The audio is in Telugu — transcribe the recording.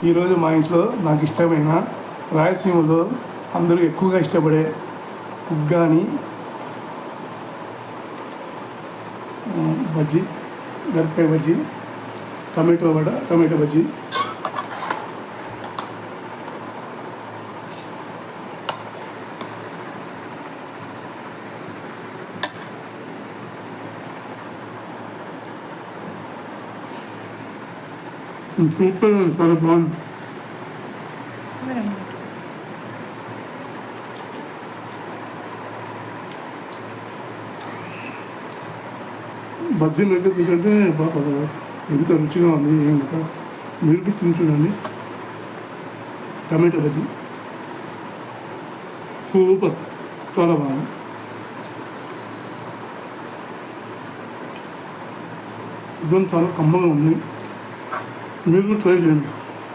ఈరోజు మా ఇంట్లో నాకు ఇష్టమైన రాయలసీమలో అందరూ ఎక్కువగా ఇష్టపడే ఉగ్గాని బజ్జీ, మిరపకాయ bajji, tomato vada, tomato bajji. Super, చాలా బాగుంది. బజ్జీ మీద తింటుంటే బాగా ఎంత రుచిగా ఉంది. ఏం కదా మీరు తిని చూడండి. టమాటో బజ్జీ సూపర్, చాలా బాగుంది. ఇదంతా చాలా కమ్మగా ఉంది. మీరు ట్రై చేయండి.